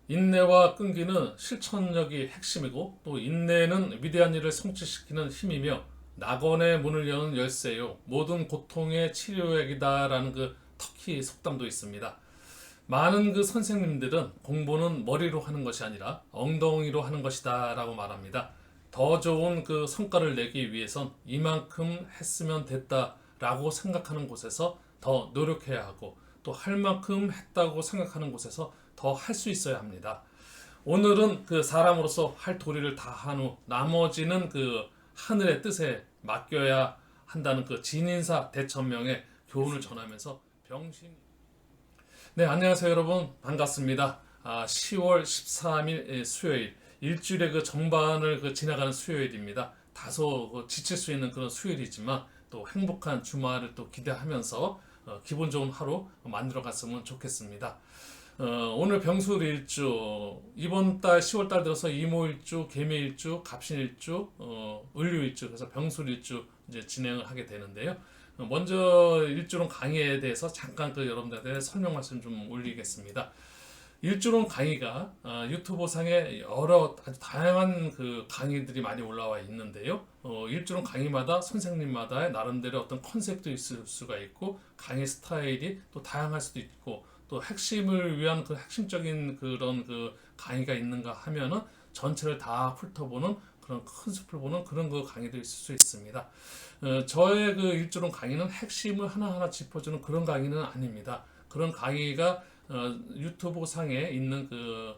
인내와 끈기는 실천력이 핵심이고 또 인내는 위대한 일을 성취시키는 힘이며 낙원의 문을 여는 열쇠요 모든 고통의 치료약이다라는 그 터키 속담도 있습니다. 많은 그 선생님들은 공부는 머리로 하는 것이 아니라 엉덩이로 하는 것이다라고 말합니다. 더 좋은 그 성과를 내기 위해선 이만큼 했으면 됐다라고 생각하는 곳에서 더 노력해야 하고 또 할 만큼 했다고 생각하는 곳에서 더 할 수 있어야 합니다. 오늘은 그 사람으로서 할 도리를 다 한 후 나머지는 그 하늘의 뜻에 맡겨야 한다는 그 진인사 대천명의 교훈을 전하면서 병신. 네, 안녕하세요 여러분, 반갑습니다. 10월 13일 수요일, 일주일의 그 전반을 지나가는 수요일입니다. 다소 지칠 수 있는 그런 수요일이지만 또 행복한 주말을 또 기대하면서 기분 좋은 하루 만들어 갔으면 좋겠습니다. 오늘 병술일주, 이번 달 10월 달 들어서 이모일주, 개미일주, 갑신일주, 을류일주, 그래서 병술일주 이제 진행을 하게 되는데요. 먼저 일주론 강의에 대해서 잠깐 여러분들한테 설명 말씀 좀 올리겠습니다. 일주론 강의가 유튜브 상에 여러 아주 다양한 그 강의들이 많이 올라와 있는데요. 일주론 강의마다 선생님마다의 나름대로 어떤 컨셉도 있을 수가 있고 강의 스타일이 또 다양할 수도 있고 또 핵심을 위한 그 핵심적인 그런 그 강의가 있는가 하면은 전체를 다 훑어보는 그런 큰 숲을 보는 그런 그 강의도 있을 수 있습니다. 저의 그 일주론 강의는 핵심을 하나하나 짚어주는 그런 강의는 아닙니다. 그런 강의가 유튜브 상에 있는 그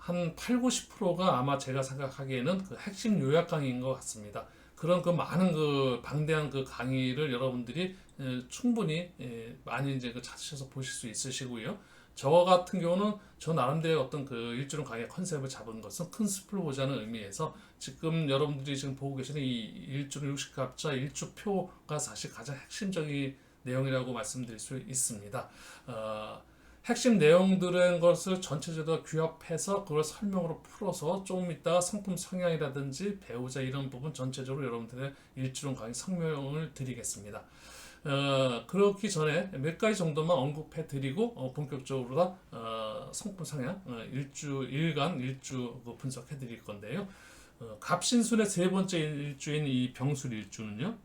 한 8, 90%가 아마 제가 생각하기에는 그 핵심 요약 강의인 것 같습니다. 그런 그 많은 그 방대한 그 강의를 여러분들이 충분히 많이 이제 찾으셔서 보실 수 있으시고요. 저 같은 경우는 저 나름대로 어떤 그 일주론 강의 컨셉을 잡은 것은 큰 숲을 보자는 의미에서 지금 여러분들이 지금 보고 계시는 이 일주론 60갑자 일주표가 사실 가장 핵심적인 내용이라고 말씀드릴 수 있습니다. 핵심 내용들의 것을 전체적으로 규합해서 그걸 설명으로 풀어서 조금 이따가 상품 성향이라든지 배우자 이런 부분 전체적으로 여러분들의 일주론 강의 설명을 드리겠습니다. 그렇기 전에 몇 가지 정도만 언급해 드리고 본격적으로 상품 성향 일간 일주 분석해 드릴 건데요. 갑신술의 세 번째 일주인 이 병술 일주는요.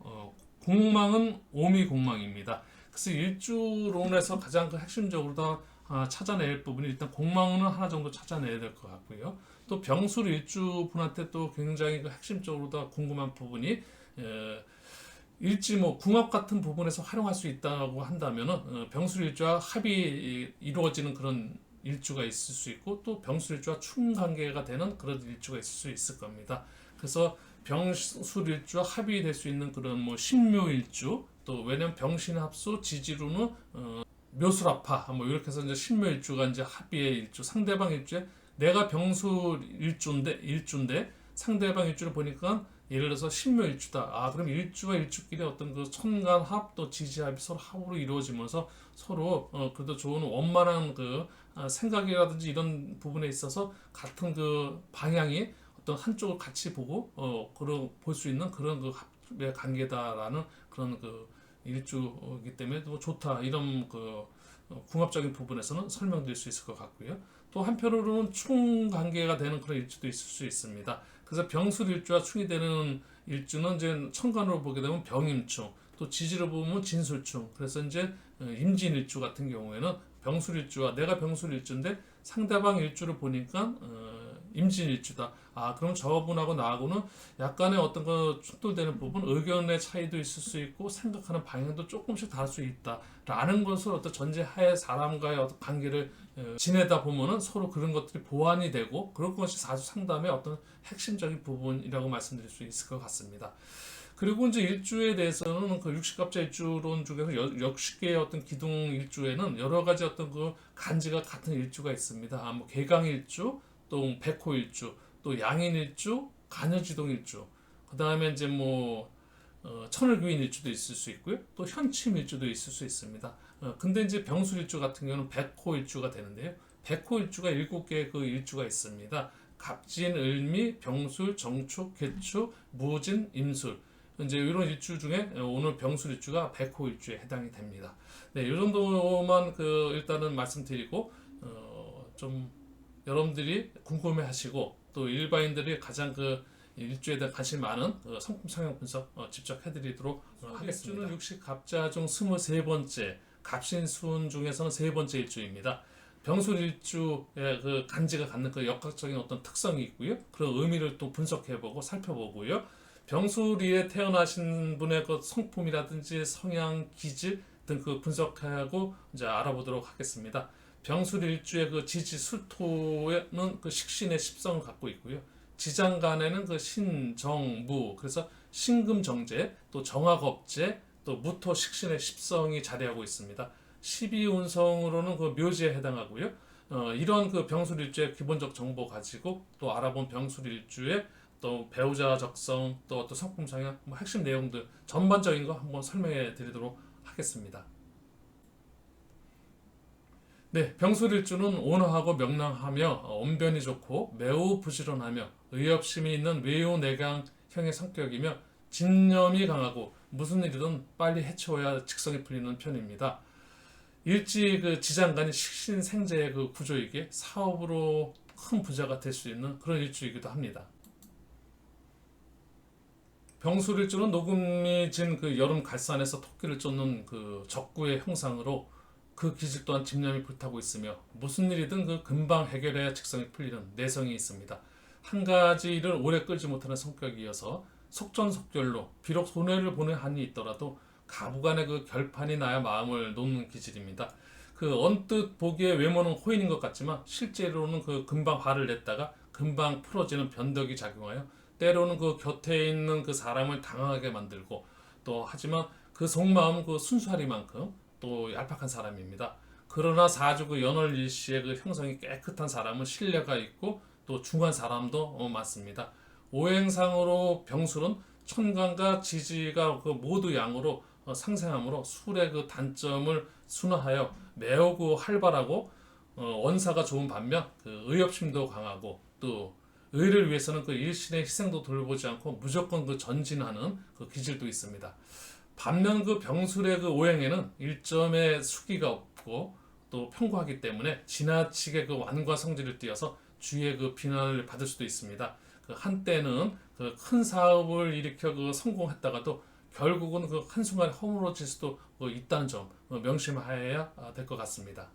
공망은 오미공망입니다. 그래서 일주론에서 가장 그 핵심적으로 찾아낼 부분이 일단 공망은 하나 정도 찾아내야 될 것 같고요. 또 병술 일주 분한테 또 굉장히 그 핵심적으로 궁금한 부분이 일지 궁합 같은 부분에서 활용할 수 있다고 한다면은 병술 일주와 합이 이루어지는 그런 일주가 있을 수 있고 또 병술 일주와 충 관계가 되는 그런 일주가 있을 수 있을 겁니다. 그래서 병술 일주와 합이 될 수 있는 그런 신묘 일주 또 왜냐면 병신합수 지지루는 묘술합파 이렇게 해서 이제 신묘일주가 이제 합의의 일주 상대방 일주에 내가 병술 일주인데 상대방 일주를 보니까 예를 들어서 신묘일주다. 그럼 일주와 일주끼리 어떤 그 천간합 또 지지합이 서로 합으로 이루어지면서 서로 그래도 좋은 원만한 그 생각이라든지 이런 부분에 있어서 같은 그 방향이 어떤 한쪽을 같이 보고 그런 볼 수 있는 그런 그 합의 관계다라는 그런 그 일주이기 때문에 또 좋다 이런 그 궁합적인 부분에서는 설명드릴 수 있을 것 같고요. 또 한편으로는 충 관계가 되는 그런 일주도 있을 수 있습니다. 그래서 병술 일주와 충이 되는 일주는 이제 천간으로 보게 되면 병임충, 또 지지로 보면 진술충. 그래서 이제 임진일주 같은 경우에는 병술 일주와 내가 병술 일주인데 상대방 일주를 보니까 임진일주다. 그럼 저분하고 나하고는 약간의 어떤 그 충돌되는 부분, 의견의 차이도 있을 수 있고 생각하는 방향도 조금씩 다를 수 있다라는 것을 어떤 전제하에 사람과의 어떤 관계를 지내다 보면은 서로 그런 것들이 보완이 되고 그런 것이 사주 상담의 어떤 핵심적인 부분이라고 말씀드릴 수 있을 것 같습니다. 그리고 이제 일주에 대해서는 그 60갑자 일주론 중에서 60개의 어떤 기둥 일주에는 여러 가지 어떤 그 간지가 같은 일주가 있습니다. 개강일주, 또 백호일주, 또 양인일주, 간여지동일주, 그 다음에 이제 천을귀인일주도 있을 수 있고요. 또 현침일주도 있을 수 있습니다. 근데 이제 병술일주 같은 경우는 백호일주가 되는데요. 백호일주가 7개의 그 일주가 있습니다. 갑진, 을미, 병술, 정축, 개축, 무진, 임술. 이제 이런 일주 중에 오늘 병술 일주가 백호일주에 해당이 됩니다. 네, 이 정도만 일단은 말씀드리고 좀 여러분들이 궁금해하시고 또 일반인들이 가장 그 일주에 대한 관심이 많은 상품 성향 분석 직접 해드리도록 하겠습니다. 일주는 육식갑자 중 23번째, 갑신수운 중에서는 세 번째 일주입니다. 병술일주의 그 간지가 갖는 그 역학적인 어떤 특성이 있고요. 그런 의미를 또 분석해보고 살펴보고요. 병술이에 태어나신 분의 그 성품이라든지 성향, 기질 등 그 분석하고 이제 알아보도록 하겠습니다. 병술일주의 그 지지 술토에는 그 식신의 십성을 갖고 있고요. 지장간에는 그 신정무, 그래서 신금정제, 또 정화겁제, 또 무토 식신의 십성이 자리하고 있습니다. 12운성으로는 그 묘지에 해당하고요. 이런 그 병술일주의 기본적 정보 가지고 또 알아본 병술일주의 또 배우자 적성, 또 성품 성향, 뭐 핵심 내용들 전반적인 거 한번 설명해 드리도록 하겠습니다. 네, 병술일주는 온화하고 명랑하며 언변이 좋고 매우 부지런하며 의협심이 있는 외유 내강형의 성격이며 진념이 강하고 무슨 일이든 빨리 해치워야 직성이 풀리는 편입니다. 일지 그 지장간이 식신생재의 그 구조이기에 사업으로 큰 부자가 될 수 있는 그런 일주이기도 합니다. 병술일주는 녹음이 진 그 여름 갈산에서 토끼를 쫓는 그 적구의 형상으로 그 기질 또한 집념이 불타고 있으며 무슨 일이든 그 금방 해결해야 직성이 풀리는 내성이 있습니다. 한 가지 일을 오래 끌지 못하는 성격이어서 속전속결로 비록 손해를 보는 한이 있더라도 가부간의 그 결판이 나야 마음을 놓는 기질입니다. 그 언뜻 보기에 외모는 호인인 것 같지만 실제로는 그 금방 화를 냈다가 금방 풀어지는 변덕이 작용하여 때로는 그 곁에 있는 그 사람을 당황하게 만들고 또 하지만 그 속마음은 그 순수하리만큼 또 얄팍한 사람입니다. 그러나 사주 그 연월일시의 그 형성이 깨끗한 사람은 신뢰가 있고 또 중한 사람도 많습니다. 오행상으로 병술은 천간과 지지가 그 모두 양으로 상생하므로 술의 그 단점을 순화하여 매우 그 활발하고 원사가 좋은 반면 그 의협심도 강하고 또 의를 위해서는 그 일신의 희생도 돌보지 않고 무조건 그 전진하는 그 기질도 있습니다. 반면 그 병술의 그 오행에는 일점의 수기가 없고 또 평고하기 때문에 지나치게 그 완과 성질을 띠어서 주위의 그 비난을 받을 수도 있습니다. 그 한때는 그 큰 사업을 일으켜 그 성공했다가도 결국은 그 한순간에 허물어질 수도 있다는 점 명심하여야 될 것 같습니다.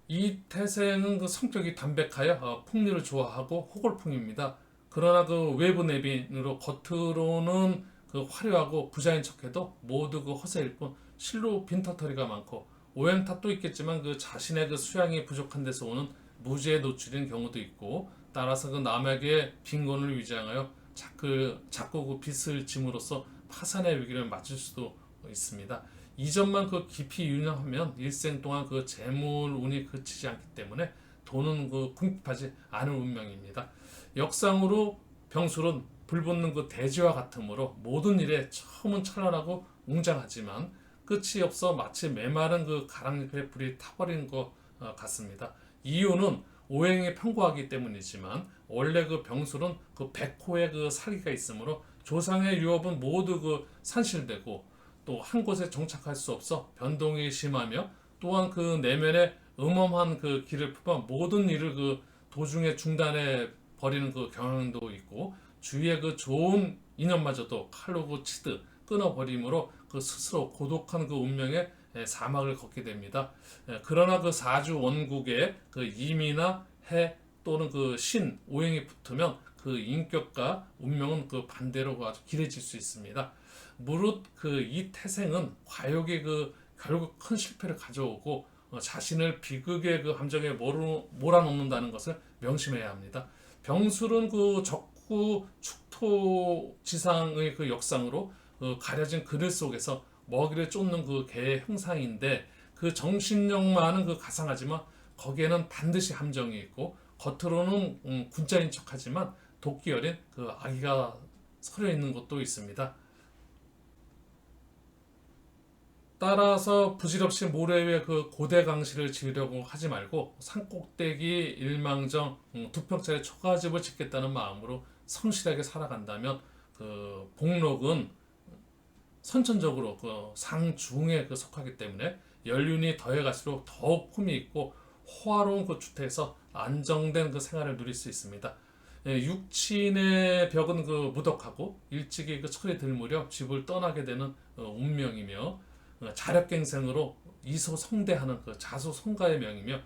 이 태생은 그 성격이 담백하여 풍류를 좋아하고 호골풍입니다. 그러나 그 외부 내빈으로 겉으로는 그 화려하고 부자인 척해도 모두 그 허세일 뿐 실로 빈터터리가 많고 오행 탓도 있겠지만 그 자신의 그 수양이 부족한 데서 오는 무지에 노출인 경우도 있고 따라서 그 남에게 빈곤을 위장하여 자꾸 그 빚을 짐으로써 파산의 위기를 맞을 수도 있습니다. 이 점만 그 깊이 유념하면 일생 동안 그 재물 운이 그치지 않기 때문에 돈은 그 궁핍하지 않은 운명입니다. 역상으로 병술은 불붙는 그 대지와 같으므로 모든 일에 처음은 찬란하고 웅장하지만 끝이 없어 마치 메마른 그 가랑잎에 불이 타버린 것 같습니다. 이유는 오행이 평고하기 때문이지만 원래 그 병술은 그 백호의 그 살기가 있으므로 조상의 유업은 모두 그 산실되고 또 한 곳에 정착할 수 없어 변동이 심하며 또한 그 내면에 음험한 그 길을 품어 모든 일을 그 도중에 중단해 버리는 그 경향도 있고 주위에 그 좋은 인연마저도 칼로 그 치듯 끊어버림으로 그 스스로 고독한 그 운명의 사막을 걷게 됩니다. 그러나 그 사주 원국에 그 임이나 해 또는 그 신 오행이 붙으면 그 인격과 운명은 그 반대로 아주 길해질 수 있습니다. 무릇 그 이 태생은 과욕이 그 결국 큰 실패를 가져오고 자신을 비극의 그 함정에 몰아넣는다는 것을 명심해야 합니다. 병술은 그 적구 축토 지상의 그 역상으로 가려진 그늘 속에서 먹이를 쫓는 그 개의 형상인데 그 정신력만은 그 가상하지만 거기에는 반드시 함정이 있고 겉으로는 군자인 척하지만 도끼 어린 그 아기가 서려 있는 것도 있습니다. 따라서 부질없이 모래 위에 그 고대 강시를 지으려고 하지 말고 산꼭대기 일망정 두 평짜리 초가집을 짓겠다는 마음으로 성실하게 살아간다면 그 복록은 선천적으로 그 상중에 그 속하기 때문에 연륜이 더해갈수록 더욱 품이 있고 호화로운 그 주택에서 안정된 그 생활을 누릴 수 있습니다. 육친의 벽은 그 무덕하고 일찍이 그 철이 들 무렵 집을 떠나게 되는 운명이며 자력갱생으로 이소성대하는 그 자수성가의 명이며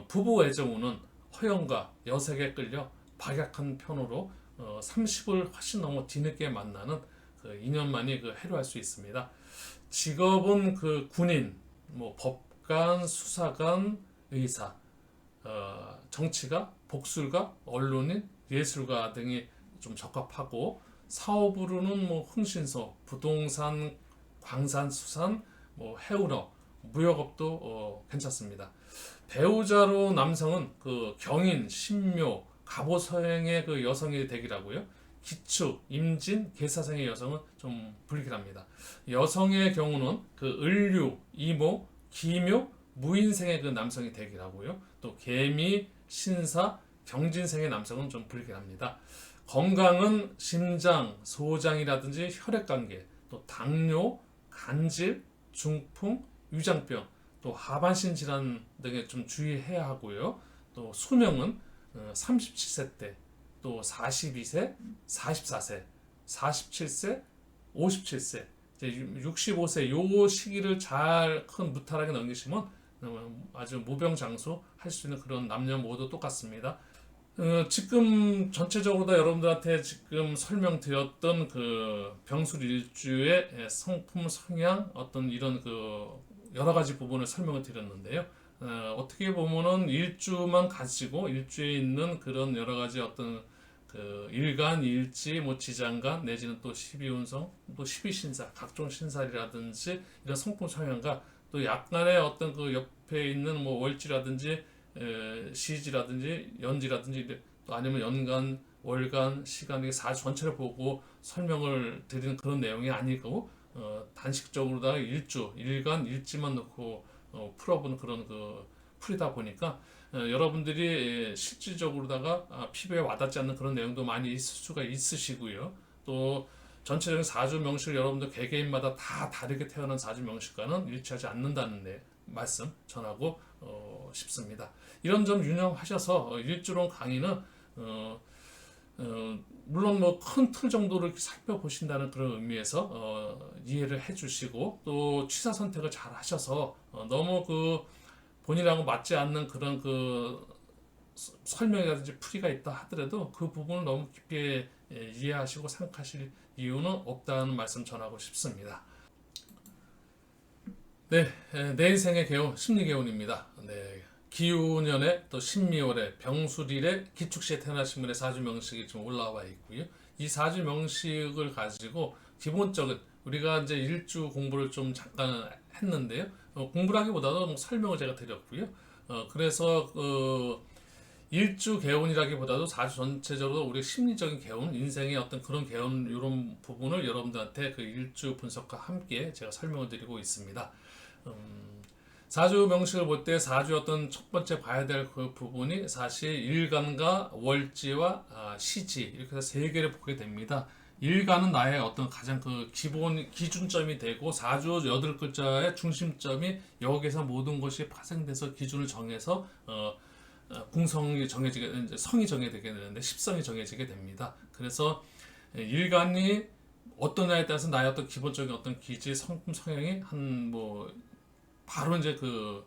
부부 애정운은 허영과 여색에 끌려 박약한 편으로 30을 훨씬 넘어 뒤늦게 만나는 그 인연만이 그 해로할 수 있습니다. 직업은 그 군인, 뭐 법관, 수사관, 의사, 정치가, 복술가, 언론인, 예술가 등이 좀 적합하고 사업으로는 뭐 흥신소, 부동산, 광산, 수산, 뭐 해운업, 무역업도 괜찮습니다. 배우자로 남성은 그 경인, 신묘, 갑오서행의 그 여성이 되기라고요. 기축, 임진, 계사생의 여성은 좀 불길합니다. 여성의 경우는 그 을류, 이모, 기묘, 무인생의 그 남성이 되기라고요. 또 개미, 신사, 경진생의 남성은 좀 불길합니다. 건강은 심장, 소장이라든지 혈액관계, 또 당뇨, 간질, 중풍, 위장병, 또 하반신 질환 등에 좀 주의해야 하고요. 또 수명은 37세 때, 또 42세, 44세, 47세, 57세, 이제 65세 요 시기를 잘 큰 무탈하게 넘기시면 아주 무병장수 할 수 있는 그런 남녀 모두 똑같습니다. 지금 전체적으로 다 여러분들한테 지금 설명드렸던 그 병술일주의 성품 성향 어떤 이런 그 여러 가지 부분을 설명을 드렸는데요. 어떻게 보면은 일주만 가지고 일주에 있는 그런 여러 가지 어떤 그 일간, 일지, 뭐 지장간 내지는 또 12운성, 또 12신사, 각종 신살이라든지 이런 성품 성향과 또 약간의 어떤 그 옆에 있는 뭐 월지라든지 시지라든지 연지라든지 또 아니면 연간, 월간, 시간 이게 사주 전체를 보고 설명을 드리는 그런 내용이 아니고 단식적으로다가 일주, 일간, 일지만 놓고 풀어보는 그런 그 풀이다 보니까 여러분들이 실질적으로다가 피부에 와닿지 않는 그런 내용도 많이 있을 수가 있으시고요. 또 전체적인 사주 명식을 여러분들 개개인마다 다 다르게 태어난 사주 명식과는 일치하지 않는다는 말씀 전하고 싶습니다. 이런 점 유념하셔서 일주론 강의는 물론 뭐 큰 틀 정도를 살펴보신다는 그런 의미에서 이해를 해주시고 또 취사 선택을 잘 하셔서 너무 그 본인하고 맞지 않는 그런 그 설명이라든지 풀이가 있다 하더라도 그 부분을 너무 깊게 이해하시고 생각하실 이유는 없다는 말씀 전하고 싶습니다. 네, 내 인생의 개운 심리개운입니다. 네, 기우년에 또 신미월에 병술일에 기축시에 태어나신 분의 사주 명식이 좀 올라와 있고요. 이 사주 명식을 가지고 기본적인 우리가 이제 일주 공부를 좀 잠깐 했는데요. 공부라기보다도 뭐 설명을 제가 드렸고요. 그래서 일주 개운이라기보다도 사주 전체적으로 우리 심리적인 개운, 인생의 어떤 그런 개운 이런 부분을 여러분들한테 그 일주 분석과 함께 제가 설명을 드리고 있습니다. 사주 명식을 볼 때 사주 어떤 첫 번째 봐야 될 그 부분이 사실 일간과 월지와 시지 이렇게 해서 세 개를 보게 됩니다. 일간은 나의 어떤 가장 그 기본 기준점이 되고 사주 여덟 글자의 중심점이 여기서 모든 것이 파생돼서 기준을 정해서 궁성이 정해지게 이제 성이 정해지게 되는데 십성이 정해지게 됩니다. 그래서 일간이 어떠냐에 따라서 나의 어떤 기본적인 어떤 기질 성품 성향이 한 뭐 바로 이제 그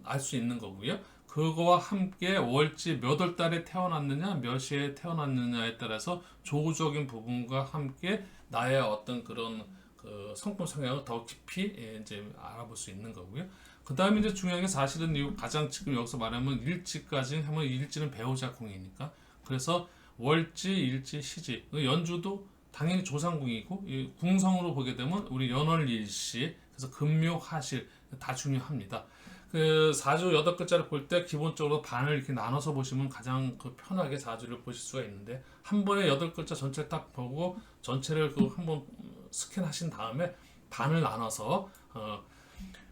알 수 있는 거고요. 그거와 함께 월지 몇 월 달에 태어났느냐, 몇 시에 태어났느냐에 따라서 조적인 부분과 함께 나의 어떤 그런 그 성품 성향을 더 깊이 이제 알아볼 수 있는 거고요. 그 다음에 이제 중요한 게 사실은 이 가장 지금 여기서 말하면 일지까지 하면 일지는 배우자 궁이니까 그래서 월지, 일지, 시지 연주도 당연히 조상궁이고 이 궁성으로 보게 되면 우리 연월일시 그래서 금묘, 하실 다 중요합니다. 그 사주 여덟 글자를 볼 때 기본적으로 반을 이렇게 나눠서 보시면 가장 그 편하게 사주를 보실 수가 있는데 한 번에 여덟 글자 전체를 딱 보고 전체를 그 한번 스캔하신 다음에 반을 나눠서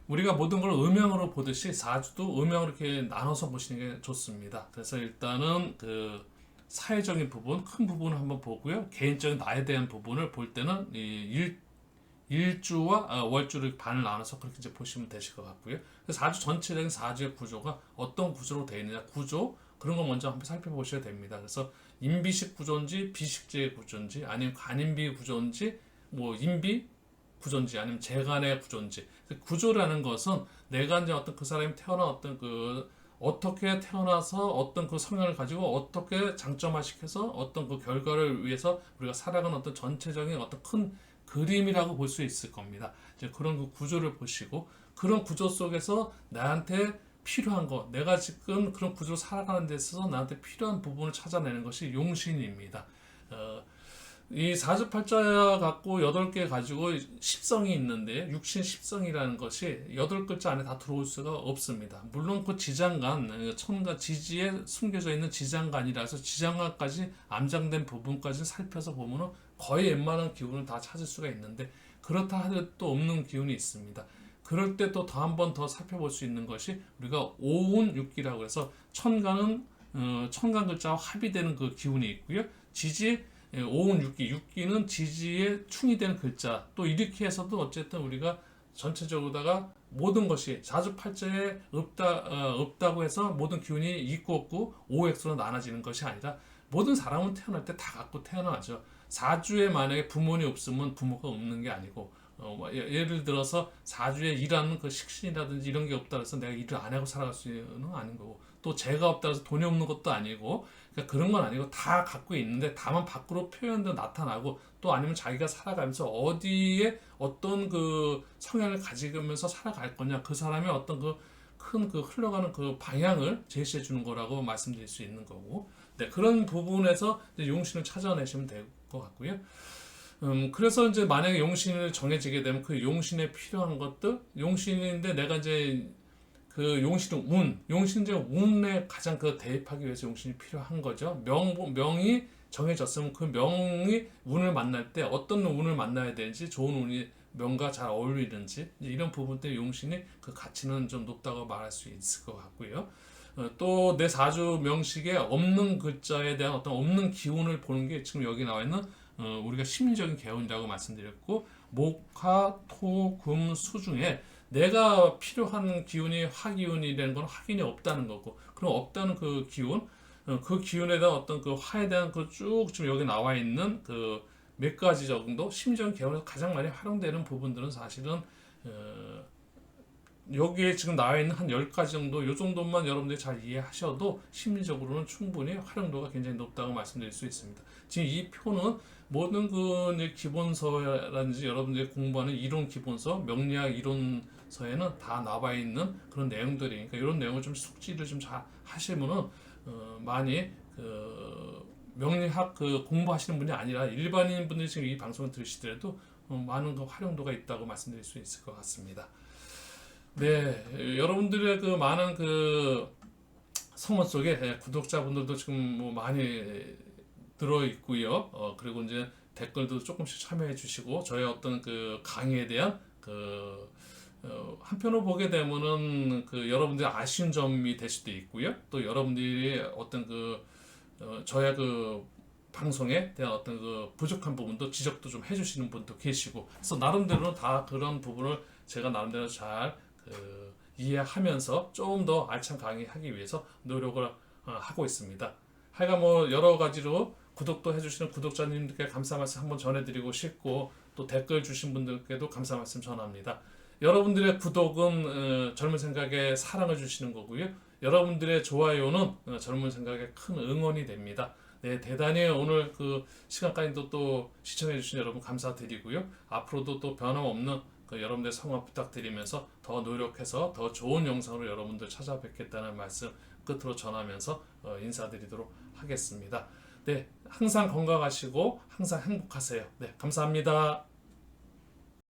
우리가 모든 걸 음양으로 보듯이 사주도 음양으로 이렇게 나눠서 보시는 게 좋습니다. 그래서 일단은 그 사회적인 부분, 큰 부분을 한번 보고요. 개인적인 나에 대한 부분을 볼 때는 일주와 월주를 반을 나눠서 그렇게 이제 보시면 되실 것 같고요. 그래서 4주 전체적인 4주의 구조가 어떤 구조로 되어 있느냐, 구조 그런 거 먼저 한번 살펴보셔야 됩니다. 그래서 임비식 구조인지 비식제의 구조인지 아니면 간임비 구조인지 뭐 임비 구조인지 아니면 재간의 구조인지, 구조라는 것은 내가 이제 어떤 그 사람이 태어난 어떤 그 어떻게 태어나서 어떤 그 성향을 가지고 어떻게 장점화시켜서 어떤 그 결과를 위해서 우리가 살아가는 어떤 전체적인 어떤 큰 그림이라고 볼 수 있을 겁니다. 이제 그런 그 구조를 보시고 그런 구조 속에서 나한테 필요한 거, 내가 지금 그런 구조로 살아가는 데 있어서 나한테 필요한 부분을 찾아내는 것이 용신입니다. 이 사주팔자 갖고 8개 가지고 십성이 있는데 육신 십성이라는 것이 8글자 안에 다 들어올 수가 없습니다. 물론 그 지장간, 천간, 지지에 숨겨져 있는 지장간이라서 지장간까지 암장된 부분까지 살펴서 보면은 거의 웬만한 기운을 다 찾을 수가 있는데 그렇다 하더라도 또 없는 기운이 있습니다. 그럴 때 또 한 번 더 살펴볼 수 있는 것이 우리가 오운육기라고 해서 천간은 천간 글자와 합의되는 그 기운이 있고요. 지지 오운육기, 육기는 지지에 충이 되는 글자. 또 이렇게 해서도 어쨌든 우리가 전체적으로다가 모든 것이 사주팔자에 없다고 해서 모든 기운이 있고 없고 오엑스로 나눠지는 것이 아니라 모든 사람은 태어날 때 다 갖고 태어나죠. 사주에 만약에 부모님 없으면 부모가 없는 게 아니고 예를 들어서 사주에 일하는 그 식신이라든지 이런 게 없다 해서 내가 일을 안 하고 살아갈 수는 아닌 거고, 또 재가 없다 해서 돈이 없는 것도 아니고, 그러니까 그런 건 아니고 다 갖고 있는데 다만 밖으로 표현도 나타나고 또 아니면 자기가 살아가면서 어디에 어떤 그 성향을 가지면서 살아갈 거냐, 그 사람의 어떤 그 큰 그 흘러가는 그 방향을 제시해 주는 거라고 말씀드릴 수 있는 거고, 네, 그런 부분에서 이제 용신을 찾아내시면 될 것 같고요. 그래서 이제 만약에 용신을 정해지게 되면 그 용신에 필요한 것들, 용신인데 내가 이제 그 용신은 용신은 이제 운에 가장 그 대입하기 위해서 용신이 필요한 거죠. 명이 정해졌으면 그 명이 운을 만날 때 어떤 운을 만나야 되는지, 좋은 운이 명과 잘 어울리는지, 이런 부분 때문에 용신이 그 가치는 좀 높다고 말할 수 있을 것 같고요. 또 내 사주 명식에 없는 글자에 대한 어떤 없는 기운을 보는 게 지금 여기 나와 있는 우리가 심리적인 개운이라고 말씀드렸고, 목, 화, 토, 금, 수 중에 내가 필요한 기운이 화기운이라는 건 확인이 없다는 거고, 그럼 없다는 그 기운, 그 기운에 대한 어떤 그 화에 대한 그 쭉 지금 여기 나와 있는 그 몇 가지 정도 심리적인 개운에서 가장 많이 활용되는 부분들은 사실은 여기에 지금 나와 있는 한 10가지 정도, 요 정도만 여러분들이 잘 이해하셔도 심리적으로는 충분히 활용도가 굉장히 높다고 말씀드릴 수 있습니다. 지금 이 표는 모든 그 기본서라든지 여러분들이 공부하는 이론 기본서, 명리학 이론서에는 다 나와 있는 그런 내용들이니까 이런 내용을 좀 숙지를 좀 잘 하시면은 많이 그 명리학 그 공부하시는 분이 아니라 일반인 분들이 지금 이 방송을 들으시더라도 많은 그 활용도가 있다고 말씀드릴 수 있을 것 같습니다. 네, 여러분들의 그 많은 그 성원 속에 구독자분들도 지금 뭐 많이 들어 있고요. 그리고 이제 댓글도 조금씩 참여해 주시고 저의 어떤 그 강의에 대한 그 한편으로 보게 되면은 그 여러분들이 아쉬운 점이 될 수도 있고요. 또 여러분들이 어떤 그 저의 그 방송에 대한 어떤 그 부족한 부분도 지적도 좀 해주시는 분도 계시고, 그래서 나름대로는 다 그런 부분을 제가 나름대로 잘 이해하면서 조금 더 알찬 강의하기 위해서 노력을 하고 있습니다. 하여간 뭐 여러 가지로 구독도 해주시는 구독자님들께 감사 말씀 한번 전해드리고 싶고, 또 댓글 주신 분들께도 감사 말씀 전합니다. 여러분들의 구독은 젊은 생각에 사랑을 주시는 거고요. 여러분들의 좋아요는 젊은 생각에 큰 응원이 됩니다. 네, 대단히 오늘 그 시간까지도 또 시청해 주신 여러분 감사드리고요. 앞으로도 또 변함없는 그 여러분들 성원 부탁드리면서 더 노력해서 더 좋은 영상으로 여러분들 찾아뵙겠다는 말씀 끝으로 전하면서 인사드리도록 하겠습니다. 네, 항상 건강하시고 항상 행복하세요. 네, 감사합니다.